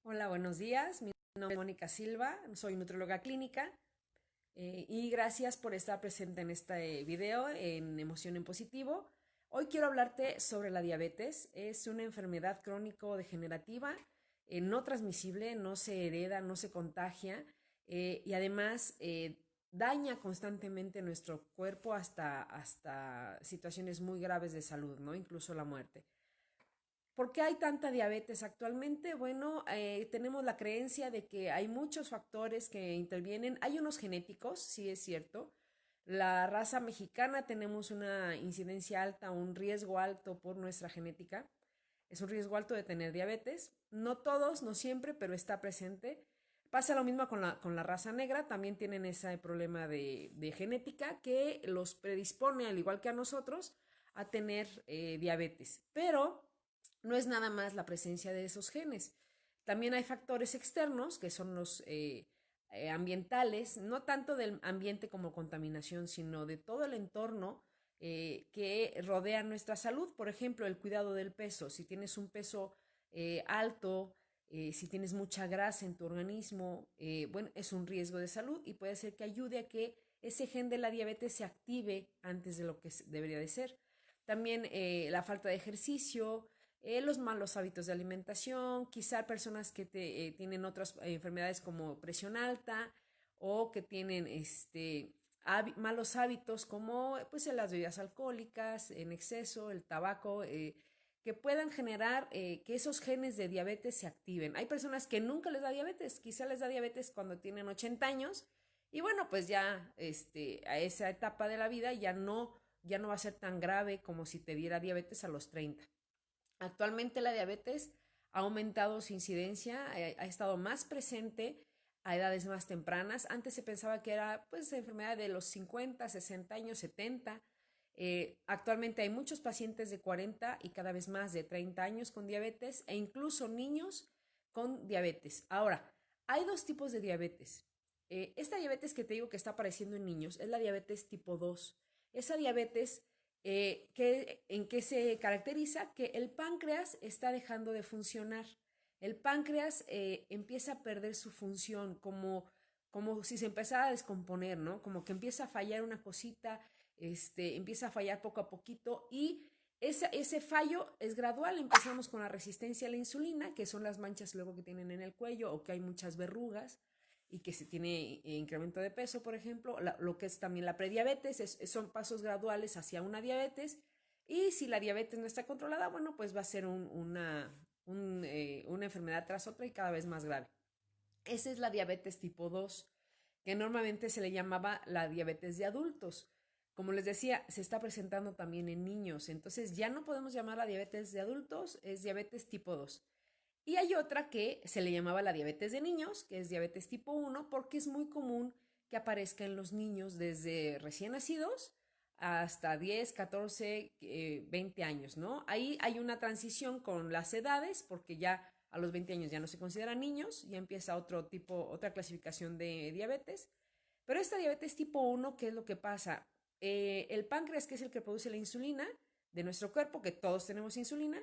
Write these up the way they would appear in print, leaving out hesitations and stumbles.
Hola, buenos días. Mi nombre es Mónica Silva, soy nutrióloga clínica y gracias por estar presente en este video en Emoción en Positivo. Hoy quiero hablarte sobre la diabetes. Es una enfermedad crónico-degenerativa, no transmisible, no se hereda, no se contagia y además daña constantemente nuestro cuerpo hasta situaciones muy graves de salud, ¿no? Incluso la muerte. ¿Por qué hay tanta diabetes actualmente? Bueno, tenemos la creencia de que hay muchos factores que intervienen. Hay unos genéticos, sí es cierto. La raza mexicana tenemos una incidencia alta, un riesgo alto por nuestra genética. Es un riesgo alto de tener diabetes. No todos, no siempre, pero está presente. Pasa lo mismo con la raza negra, también tienen ese problema de genética que los predispone, al igual que a nosotros, a tener diabetes. Pero no es nada más la presencia de esos genes. También hay factores externos, que son los ambientales, no tanto del ambiente como contaminación, sino de todo el entorno que rodea nuestra salud. Por ejemplo, el cuidado del peso. Si tienes un peso alto, si tienes mucha grasa en tu organismo, bueno, es un riesgo de salud y puede ser que ayude a que ese gen de la diabetes se active antes de lo que debería de ser. También la falta de ejercicio, los malos hábitos de alimentación, quizá personas que tienen otras enfermedades como presión alta o que tienen malos hábitos como pues las bebidas alcohólicas en exceso, el tabaco, que puedan generar que esos genes de diabetes se activen. Hay personas que nunca les da diabetes, quizá les da diabetes cuando tienen 80 años y bueno, pues ya a esa etapa de la vida ya no va a ser tan grave como si te diera diabetes a los 30. Actualmente la diabetes ha aumentado su incidencia, ha estado más presente a edades más tempranas. Antes se pensaba que era pues enfermedad de los 50, 60 años, 70. Actualmente hay muchos pacientes de 40 y cada vez más de 30 años con diabetes e incluso niños con diabetes. Ahora, hay dos tipos de diabetes. Esta diabetes que te digo que está apareciendo en niños es la diabetes tipo 2. Esa diabetes ¿en qué se caracteriza? Que el páncreas está dejando de funcionar. El páncreas empieza a perder su función, como si se empezara a descomponer, ¿no? Como que empieza a fallar una cosita, empieza a fallar poco a poquito y ese fallo es gradual. Empezamos con la resistencia a la insulina, que son las manchas luego que tienen en el cuello o que hay muchas verrugas y que se tiene incremento de peso, por ejemplo, lo que es también la prediabetes, son pasos graduales hacia una diabetes y si la diabetes no está controlada, bueno, pues va a ser una enfermedad tras otra y cada vez más grave. Esa es la diabetes tipo 2, que normalmente se le llamaba la diabetes de adultos. Como les decía, se está presentando también en niños, entonces ya no podemos llamar la diabetes de adultos, es diabetes tipo 2. Y hay otra que se le llamaba la diabetes de niños, que es diabetes tipo 1, porque es muy común que aparezca en los niños desde recién nacidos hasta 10, 14, 20 años, ¿no? Ahí hay una transición con las edades, porque ya a los 20 años ya no se consideran niños, ya empieza otra clasificación de diabetes. Pero esta diabetes tipo 1, ¿qué es lo que pasa? El páncreas, que es el que produce la insulina de nuestro cuerpo, que todos tenemos insulina,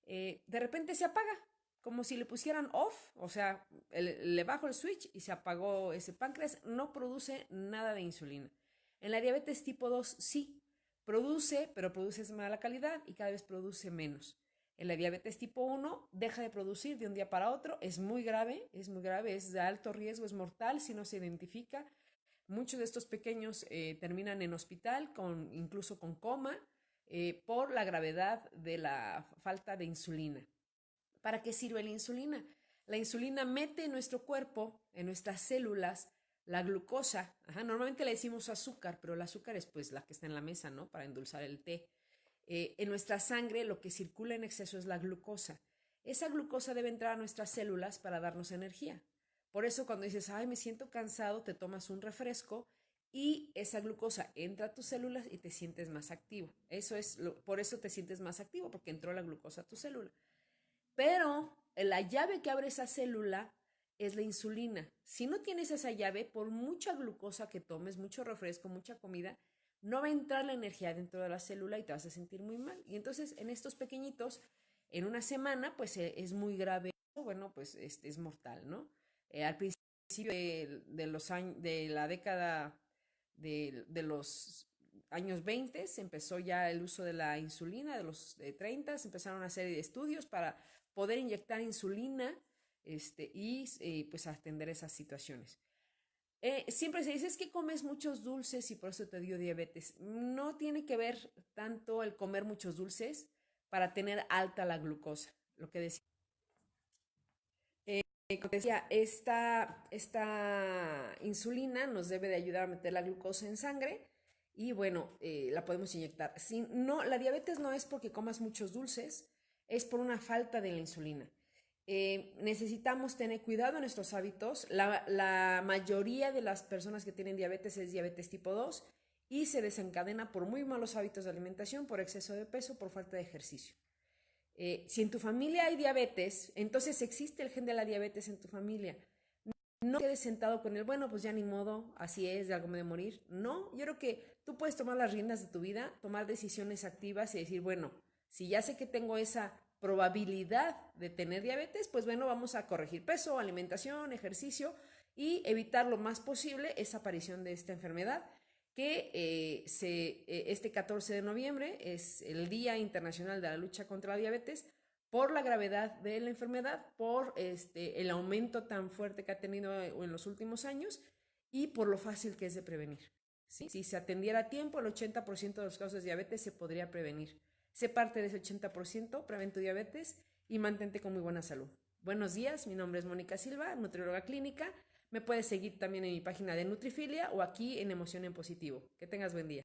de repente se apaga, como si le pusieran off, o sea, le bajo el switch y se apagó ese páncreas, no produce nada de insulina. En la diabetes tipo 2 sí, produce, pero produce de mala calidad y cada vez produce menos. En la diabetes tipo 1 deja de producir de un día para otro, es muy grave, es de alto riesgo, es mortal si no se identifica. Muchos de estos pequeños terminan en hospital, incluso con coma, por la gravedad de la falta de insulina. ¿Para qué sirve la insulina? La insulina mete en nuestro cuerpo, en nuestras células, la glucosa. Ajá, normalmente le decimos azúcar, pero el azúcar es pues la que está en la mesa, ¿no? Para endulzar el té. En nuestra sangre lo que circula en exceso es la glucosa. Esa glucosa debe entrar a nuestras células para darnos energía. Por eso cuando dices, ay, me siento cansado, te tomas un refresco y esa glucosa entra a tus células y te sientes más activo. Por eso te sientes más activo, porque entró la glucosa a tu célula. Pero la llave que abre esa célula es la insulina. Si no tienes esa llave, por mucha glucosa que tomes, mucho refresco, mucha comida, no va a entrar la energía dentro de la célula y te vas a sentir muy mal. Y entonces en estos pequeñitos, en una semana, pues es muy grave bueno, pues es mortal, ¿no? Al principio de los años, de la década de los años 20 se empezó ya el uso de la insulina, de los 30 se empezaron una serie de estudios para poder inyectar insulina pues atender esas situaciones. Siempre se dice es que comes muchos dulces y por eso te dio diabetes. No tiene que ver tanto el comer muchos dulces para tener alta la glucosa. Lo que decía, como decía esta insulina nos debe de ayudar a meter la glucosa en sangre y bueno, la podemos inyectar. Si no, la diabetes no es porque comas muchos dulces, es por una falta de la insulina. Necesitamos tener cuidado en nuestros hábitos. La mayoría de las personas que tienen diabetes es diabetes tipo 2 y se desencadena por muy malos hábitos de alimentación, por exceso de peso, por falta de ejercicio. Si en tu familia hay diabetes, entonces existe el gen de la diabetes en tu familia. No quedes sentado con el, bueno, pues ya ni modo, así es, de algo me de morir. No, yo creo que tú puedes tomar las riendas de tu vida, tomar decisiones activas y decir, bueno, si ya sé que tengo esa probabilidad de tener diabetes, pues bueno, vamos a corregir peso, alimentación, ejercicio y evitar lo más posible esa aparición de esta enfermedad que este 14 de noviembre es el Día Internacional de la Lucha contra la Diabetes por la gravedad de la enfermedad, por el aumento tan fuerte que ha tenido en los últimos años y por lo fácil que es de prevenir. ¿Sí? Si se atendiera a tiempo, el 80% de los casos de diabetes se podría prevenir. Sé parte de ese 80%, prevén tu diabetes y mantente con muy buena salud. Buenos días, mi nombre es Mónica Silva, nutrióloga clínica. Me puedes seguir también en mi página de Nutrifilia o aquí en Emoción en Positivo. Que tengas buen día.